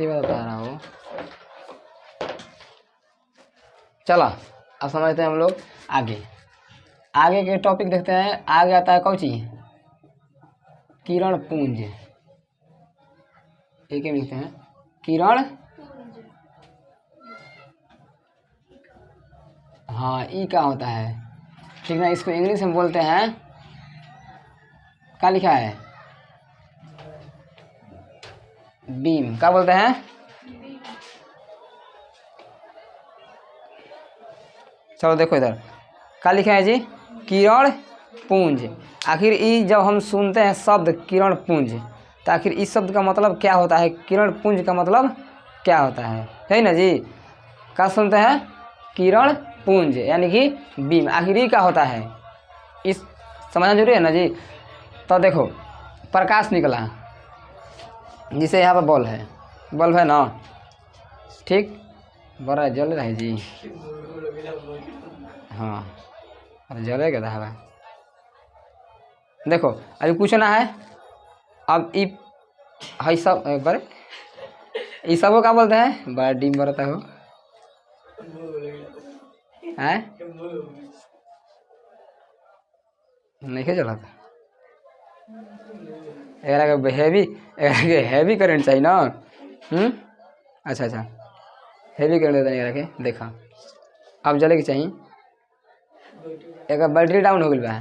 इसी में बता रहा हूँ। चलो अब समझते हैं हम लोग आगे। आगे के टॉपिक देखते हैं। आगे आता है कौन चीज, किरण पुंज। एक ही लिखते हैं किरण, हाँ ई क्या होता है, ठीक ना। इसको इंग्लिश में बोलते हैं, क्या लिखा है, बीम। क्या बोलते हैं, चलो देखो इधर क्या लिखा है जी, किरण पुंज। आखिर ये जब हम सुनते हैं शब्द किरण पुंज, तो आखिर इस शब्द का मतलब क्या होता है, किरण पुंज का मतलब क्या होता है ना जी। क्या सुनते हैं, किरण पुंज यानी कि बीम। आखिर ये क्या होता है, इस समझना जरूरी है ना जी। तो देखो प्रकाश निकला, जिसे यहाँ पर बल्ब है ना, ठीक, बड़ा जल रहा है जी, हाँ अरे जलेगा था हवा। देखो अभी पूछना है, अब ई सब बड़े ई सब को क्या बोलते हैं, बड़ा डीम बरता हो है, नहीं चला था। हैवी करंट चाहिए ना। अच्छा अच्छा, हैवी करंट देता नहीं रखे। देखा अब जले की चाहिए, एक बैटरी डाउन हो गई बा।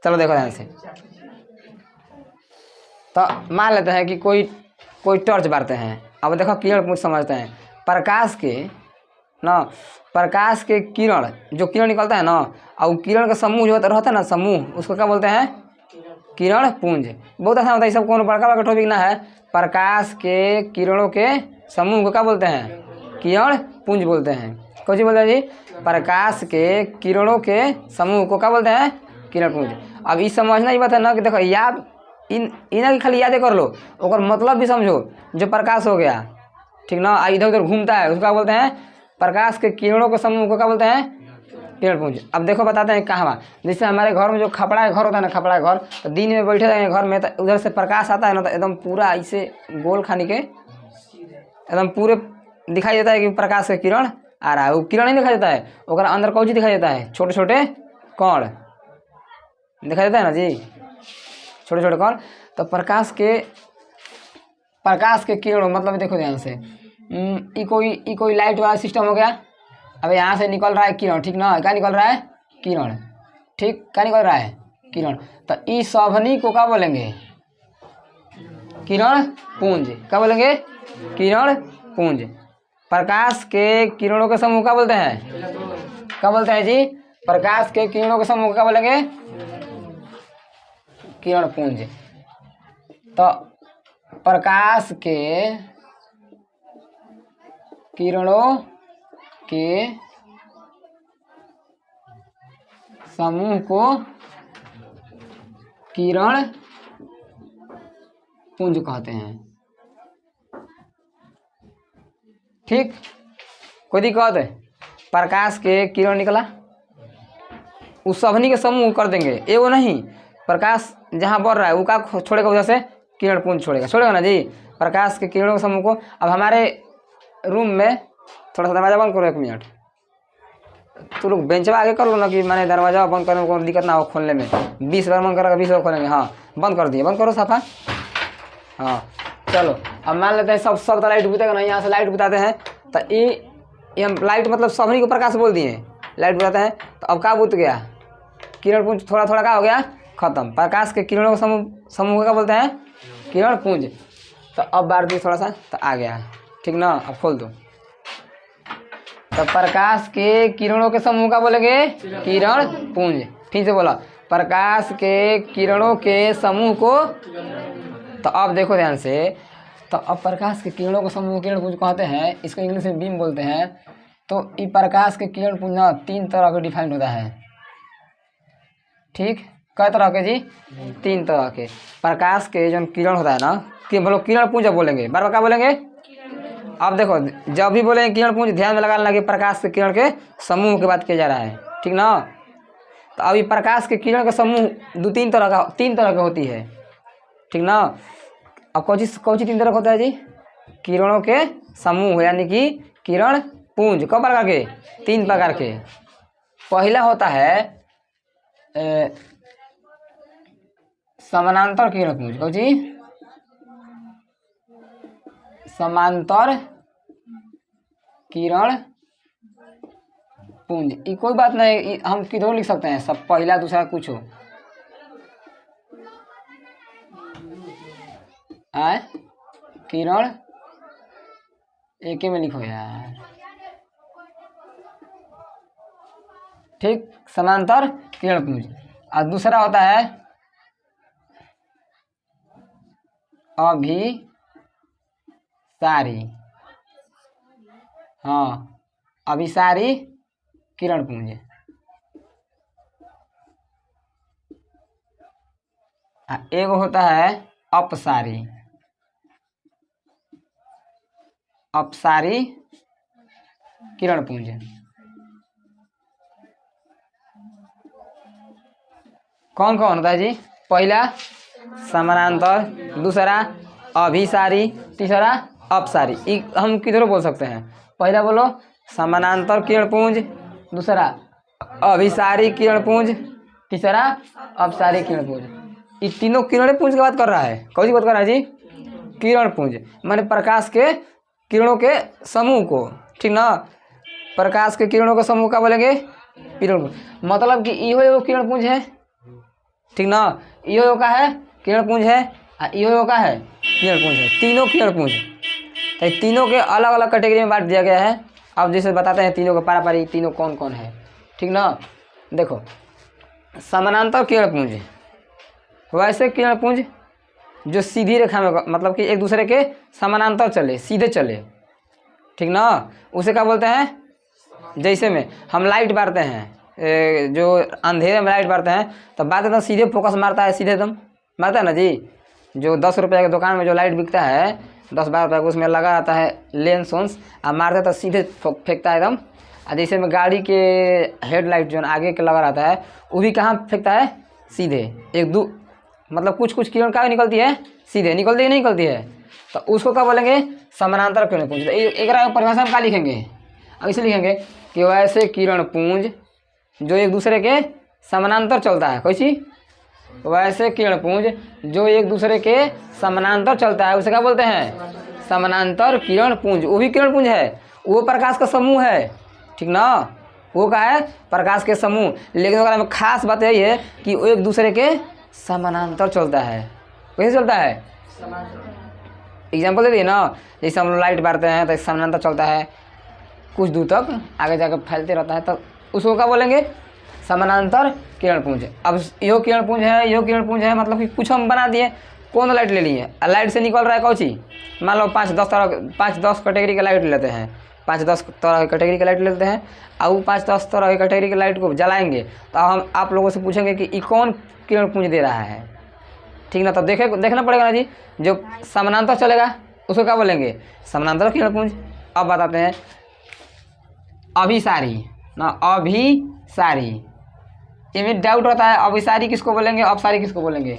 चलो देखो ध्यान से। तो मान लेते हैं कि कोई टॉर्च बारते हैं। अब देखो किरण पुंज समझते हैं, प्रकाश के ना, प्रकाश के किरण, जो किरण निकलता है ना, और किरण का समूह जो रहता है ना, समूह, उसको क्या बोलते हैं, किरण पुंज। बहुत अच्छा होता है, सब कौन बड़का बड़का टॉपिक ना है। प्रकाश के किरणों के समूह को क्या बोलते हैं, किरण पुंज बोलते हैं। कौन सी बोलते हैं जी, प्रकाश के किरणों के समूह को क्या बोलते हैं, किरण पुंज। अब ये समझना ही बात है ना कि देखो याद इन्हें की खाली यादें कर लो, और मतलब भी समझो। जो प्रकाश हो गया, ठीक ना, इधर उधर घूमता है, उसको क्या बोलते हैं, प्रकाश के किरणों के समूह को क्या बोलते हैं, किरण पुंज। अब देखो बताते हैं कहाँ, जैसे हमारे घर में जो खपड़ा घर होता है ना, खपड़ा घर, तो दिन में बैठे रहेंगे घर में, तो उधर से प्रकाश आता है ना, तो एकदम पूरा ऐसे गोल खाने के एकदम पूरे दिखाई देता है कि प्रकाश का किरण आ रहा है। वो किरण नहीं दिखाई देता है, और अंदर कौन चीज दिखाई देता है, छोटे छोटे कण दिखाई देता है ना जी, छोटे छोटे कण। तो प्रकाश के किरण मतलब देखो ध्यान से, ई कोई लाइट वाला सिस्टम हो गया। अब यहाँ से निकल रहा है किरण, ठीक ना, क्या निकल रहा है, किरण, ठीक, क्या निकल रहा है, किरण। तो ई सभनी को क्या बोलेंगे, किरण पुंज। क्या बोलेंगे, किरण पुंज। प्रकाश के किरणों के समूह क्या बोलते हैं, क्या बोलते हैं जी, प्रकाश के किरणों के समूह क्या बोलेंगे, किरण पुंज। तो प्रकाश के किरणों के समूह को किरण पुंज कहते हैं, ठीक। कोई दिक्कत है, प्रकाश के किरण निकला, उस सभनी के समूह कर देंगे, एगो नहीं, प्रकाश जहाँ बढ़ रहा है वो का छोड़ेगा, उधर से किरण पुंज छोड़ेगा ना जी, प्रकाश के किरणों के समूह को। अब हमारे रूम में थोड़ा सा दरवाजा बंद करो, 1 मिनट। तो लोग बेंचवा आगे कर लो ना, कि मैंने दरवाजा बंद करने में कोई दिक्कत ना हो खोलने में। 20 बार बंद करेगा, 20 बार खोलेंगे। हाँ बंद कर दिए, बंद करो सफा। हाँ चलो अब मान लेते हैं सब तो लाइट बुझेगा ना, यहाँ से लाइट बुझाते हैं। तो ये हम लाइट मतलब सभी को प्रकाश बोल दिए, लाइट बुझाते हैं। तो अब क्या बुझ गया, किरण पुंज थोड़ा थोड़ा क्या हो गया, खत्म। प्रकाश के किरणों का समूह क्या बोलते हैं, किरण पुंज। तो अब बार दी थोड़ा सा, तो आ गया, ठीक ना। अब खोल दो। तो प्रकाश के किरणों के समूह का बोलेंगे, किरण पुंज। ठीक से बोला, प्रकाश के किरणों के समूह को। तो अब देखो ध्यान से, तो अब प्रकाश के किरणों को समूह किरण पुंज कहते हैं, इसको इंग्लिश में बीम बोलते हैं। तो ये प्रकाश के किरण पुंज 3 तरह का डिफाइंड होता है, ठीक। कई तरह के जी, 3 तरह के। प्रकाश के जो किरण होता है ना, कि बोलो किरण पुंज बोलेंगे, बार बार क्या बोलेंगे। अब देखो जब भी बोलेंगे किरण पुंज, ध्यान में लगा लेना कि प्रकाश के किरण के समूह की बात किया जा रहा है, ठीक ना। तो अभी प्रकाश के किरण का समूह 3 तरह का होती है, ठीक ना। अब कौन सी 3 तरह का होता है जी, किरणों के समूह यानी कि किरण पुंज। कई प्रकार के? 3 प्रकार के। पहला होता है समानांतर किरण पुंज। कौन जी? समांतर किरण पुंज। ये कोई बात नहीं, हम किधर लिख सकते हैं, सब पहला दूसरा कुछ हो। किरण एक ही में लिखो यार। ठीक, समांतर किरण पुंज। और दूसरा होता है अभिसारी। हाँ, अभिसारी किरण पुंज। एक होता है अपसारी। अपसारी किरण पुंज। कौन कौन होता है जी? पहला समानांतर, दूसरा अभिसारी, तीसरा अपसारी। हम किधर बोल सकते हैं? पहला बोलो समानांतर किरण पुंज, दूसरा अभिसारी किरण पुंज, तीसरा अपसारी किरण पुंज। ये तीनों किरण पुंज की बात कर रहा है। कौन सी बात कर रहा है जी? किरण पुंज माने प्रकाश के किरणों के समूह को। ठीक ना? प्रकाश के किरणों के समूह का बोलेंगे किरण पुंज। मतलब कि इहो किरण पुंज है। ठीक ना? इहो का है किरण पुंज है, इहो का है किरण पुंज है। तीनों किरण पुंज। तो तीनों के अलग अलग कैटेगरी में बांट दिया गया है। अब जैसे बताते हैं तीनों के पारापारी तीनों कौन कौन है। ठीक ना? देखो, समानांतर किरण पुंज वैसे किरण पुंज जो सीधी रेखा में, मतलब कि एक दूसरे के समानांतर चले, सीधे चले। ठीक ना? उसे क्या बोलते हैं? जैसे में हम लाइट बारते हैं, जो अंधेरे में लाइट बारते हैं तो बात एकदम सीधे फोकस मारता है, सीधे एकदम मारता है ना जी। जो 10 रुपये की दुकान में जो लाइट बिकता है 10-12 रुपये का, उसमें लगा रहता है लेंस वेंस, और मारता है तो सीधे फेंकता है एकदम। और जैसे में गाड़ी के हेडलाइट जो आगे के लगा रहता है वो भी कहाँ फेंकता है? सीधे। मतलब कुछ किरण कहाँ निकलती है? सीधे निकलती है, नहीं निकलती है? तो उसको क्या बोलेंगे? समानांतर किरण पुंज। एक परिभाषा हम क्या लिखेंगे? अब इसे लिखेंगे कि वैसे किरण पुंज जो एक दूसरे के समानांतर चलता है। कैसी? वैसे किरण पुंज जो एक दूसरे के समानांतर चलता है, उसे क्या बोलते हैं? समानांतर किरण पुंज। वो भी किरण पुंज है, वो प्रकाश का समूह है। ठीक ना? वो क्या है? प्रकाश के समूह। लेकिन अगर हमें खास बात यही है कि वो एक दूसरे के समानांतर चलता है। कैसे चलता है? एग्जाम्पल दे दिए ना, जैसे हम लोग लाइट बारते हैं तो समानांतर चलता है, कुछ दूर तक आगे जाकर फैलते रहता है, तो उसको क्या बोलेंगे? समानांतर किरण पुंज। अब यो किरण पुंज है, यो किरण पुंज है, मतलब कि कुछ हम बना दिए। कौन लाइट ले लिए? लाइट से निकल रहा है कौन सी? मान लो 5-10 कैटेगरी का लाइट लेते हैं, 5-10 तरह की कैटेगरी की लाइट लेते हैं, और वो 5-10 तरह की कैटेगरी की लाइट को जलाएंगे तो हम आप लोगों से पूछेंगे कि ये कौन किरण पुंज दे रहा है। ठीक ना? तो देखना पड़ेगा ना जी। जो समानांतर चलेगा उसको क्या बोलेंगे? समानांतर किरण पुंज। अब बताते हैं अभिसारी ना, अभिसारी। इनमें डाउट होता है, अभिसारी किसको बोलेंगे, अपसारी किसको बोलेंगे?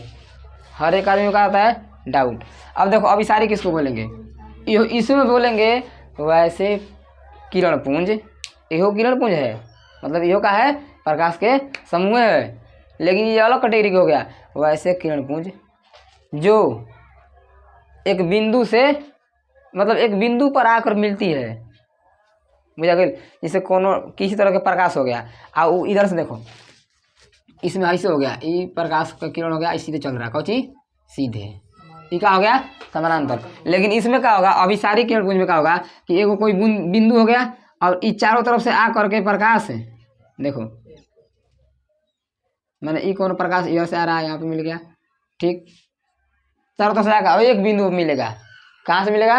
हर एक आदमी का आता है डाउट। अब देखो, अभिसारी किसको बोलेंगे? इसमें बोलेंगे वैसे किरण पुंज। इहो किरण पुंज है, मतलब इहो का है प्रकाश के समूह है, लेकिन ये अलग कैटेगरी का हो गया। वैसे किरण पुंज जो एक बिंदु से, मतलब एक बिंदु पर आकर मिलती है, बुझा गई? जैसे कोनो किसी तरह के प्रकाश हो गया, और वो इधर से देखो, इसमें ऐसे हो गया, ये प्रकाश का किरण हो गया, सीधे चल रहा है, कौची? सीधे। ये क्या हो गया? समानांतर। लेकिन इसमें क्या होगा? अभिसारी किरण पुंज में क्या होगा कि एगो कोई बिंदु हो गया और ये चारों तरफ से आ करके प्रकाश है, देखो मैंने ये कौन प्रकाश इधर से आ रहा है, यहाँ पे मिल गया। ठीक, चारों तरफ से आकर एक बिंदु मिलेगा। कहाँ से मिलेगा?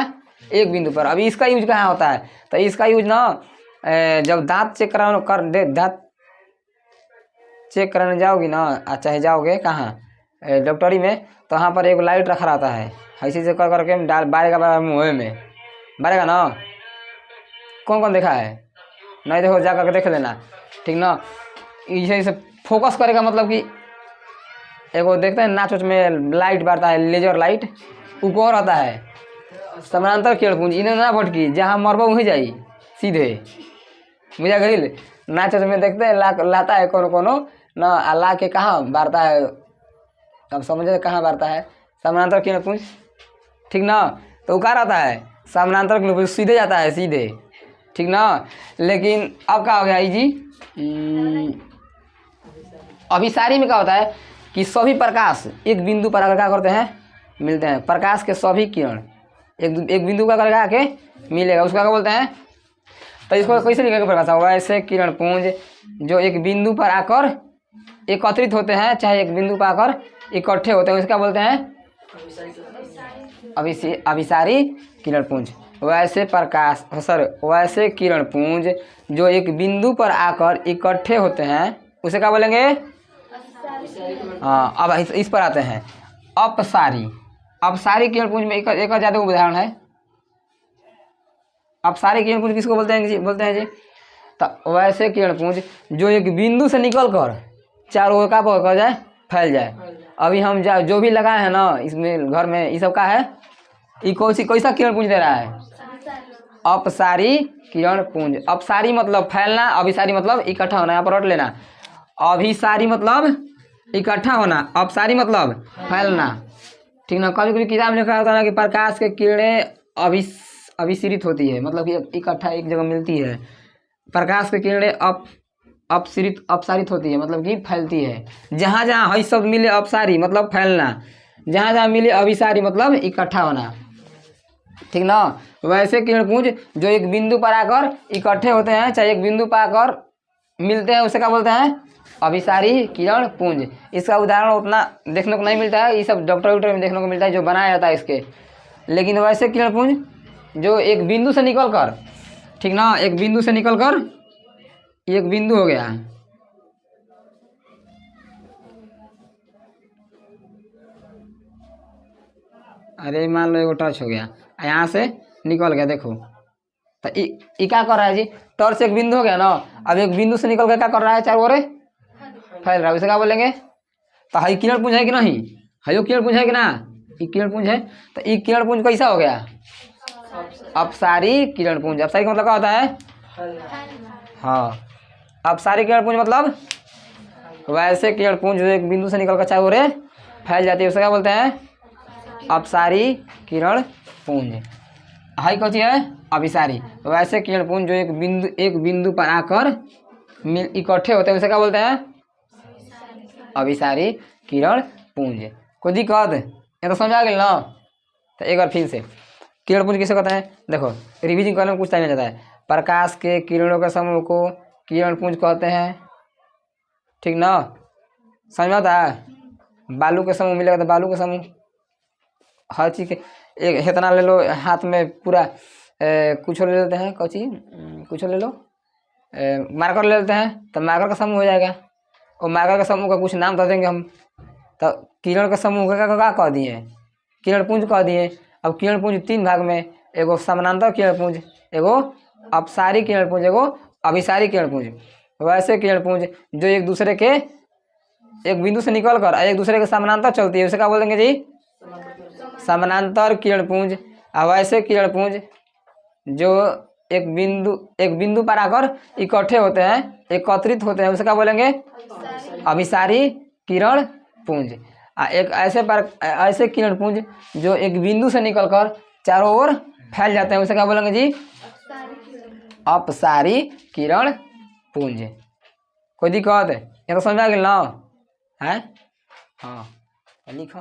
एक बिंदु पर। अभी इसका यूज कहाँ होता है? तो इसका यूज ना, जब दांत चेक दांत चेक कराने जाओगी ना, चाहे जाओगे कहाँ डॉक्टरी में, तो वहाँ पर एक लाइट रखा रहता है, ऐसे से कर करके डाल बारेगा मुँह में, बारेगा ना। कौन कौन देखा है? नहीं देखो, जा करके देख लेना। ठीक ना? इसे फोकस करेगा, मतलब कि एगो देखते हैं नाच उच में लाइट बारता है, लेजर लाइट, वो कौन रहता है? समानांतर किरण पुंज इन्हें ना भटकी, जहाँ मरबा वहीं जाई सीधे। मुझे गई नाच में देखते हैं लाता है कोनो कोनो ना, ला के कहाँ बारता है, अब समझे कहाँ बारता है समानांतर किरण पुंज, ठीक ना। तो वो क्या रहता है समानांतर किरण पुंज सीधे जाता है सीधे, ठीक ना। लेकिन अब क्या हो गया जी, अभिसारी में क्या होता है कि सभी प्रकाश एक बिंदु पर आकर क्या करते हैं, मिलते हैं। प्रकाश के सभी किरण एक बिंदु का करके आके मिलेगा, उसका क्या बोलते हैं। तो इसको कैसे लिखेगा प्रकाश, वैसे किरण पुंज जो एक बिंदु पर आकर एकत्रित होते हैं, चाहे एक बिंदु पर आकर इकट्ठे होते हैं, उसका बोलते हैं अभिसारी किरण पुंज। वैसे प्रकाश वैसे किरण पुंज जो एक बिंदु पर आकर इकट्ठे होते हैं, उसे क्या बोलेंगे। हाँ, अब इस पर आते हैं अपसारी किरण पुंज में एक ज्यादा उदाहरण है। अपसारी किरण पुंज किसको बोलते हैं जी, तो वैसे किरण पुंज जो एक बिंदु से निकल कर चारों ओर का कर जाए, फैल जाए। अभी हम जो भी लगाए हैं ना इसमें घर में, ये सब का है, ये कैसा किरण पुंज दे रहा है, अपसारी किरण पुंज। अपसारी मतलब फैलना, अभिसारी मतलब इकट्ठा होना, यहाँ पर रट लेना। अभिसारी मतलब इकट्ठा होना, अपसारी मतलब फैलना, ठीक ना। कभी कभी किताब में लिखा होता है ना कि प्रकाश के किरणें अभिसरित होती है, मतलब कि इकट्ठा एक जगह मिलती है। प्रकाश की किरणें अपसारित होती है, मतलब कि फैलती है। जहाँ जहाँ हई शब्द मिले अपसारी मतलब फैलना, जहाँ जहाँ मिले अभिसारी मतलब इकट्ठा होना, ठीक ना। वैसे किरण पुंज जो एक बिंदु पर आकर इकट्ठे होते हैं, चाहे एक बिंदु पर आकर मिलते हैं, उसे क्या बोलते हैं अभिसारी किरण पुंज। इसका उदाहरण उतना देखने को नहीं मिलता है, ये सब डॉक्टर में देखने को मिलता है जो बनाया जाता है इसके। लेकिन वैसे किरण पुंज जो एक बिंदु से निकल कर, ठीक ना, एक बिंदु से निकल कर एक बिंदु हो गया, अरे मान लो एगो टच हो गया, यहाँ से निकल गया, देखो तो ये क्या कर रहा है जी, टर्च एक बिंदु हो गया ना, अब एक बिंदु से निकल कर क्या कर रहा है, चारों ओर फैल रहा है, उसे क्या बोलेंगे। तो हई किरण पुंज है कि नहीं, हयो किरण पुंज है कि ना, ये किरण पुंज है। तो ये किरण पुंज कैसा हो गया, अपसारी किरण पुंज। अपसारी का मतलब क्या होता है, हाँ, अपसारी किरण पुंज मतलब वैसे किरण पुंज जो एक बिंदु से निकल कर चारों ओर फैल जाती है, उसे क्या बोलते हैं अपसारी किरण पुंज। हाई कौन सी है अभिसारी। वैसे किरण पुंज जो एक बिंदु पर आकर इकट्ठे होते हैं, उसे क्या बोलते हैं अभिसारी किरण पुंज। कोई दिक्कत ये तो समझा गया ना। तो एक बार फिर से किरण पुंज किसे कहते हैं, देखो रिवीजन करने में कुछ टाइम नहीं जाता है। प्रकाश के किरणों के समूह को किरण पुंज कहते हैं, ठीक ना, समझ में आता है। बालू के समूह मिलेगा तो बालू के समूह, हर चीज के एक इतना ले लो हाथ में पूरा कुछ ले लेते हैं, कौची कुछ ले लो, मार्कर ले लेते हैं तो मार्कर का समूह हो जाएगा, और मार्कर का समूह का कुछ नाम दे देंगे हम। तो किरण का समूह का कह दिए, किरण पुंज कह दिए। अब किरण पुंज तीन भाग में, एगो समानांतर किरण पुंज, एगो अपसारी किरण पुंज, एगो अभिसारी किरण पुंज। वैसे किरण पुंज जो एक दूसरे के एक बिंदु से निकल कर एक दूसरे के समानांतर चलती है, उसे क्या बोलेंगे जी समानांतर किरण पुंज। वैसे किरण पुंज जो एक बिंदु पर आकर इकट्ठे होते हैं, एकत्रित होते हैं, उसे क्या बोलेंगे अभिसारी किरण पुंज। एक ऐसे किरण पुंज जो एक बिंदु से निकलकर चारों ओर फैल जाते हैं, उसे क्या बोलेंगे जी अपसारी किरण पुंज। कोई दिक्कत है, ये तो समझ आ गया ना है। हाँ लिखो।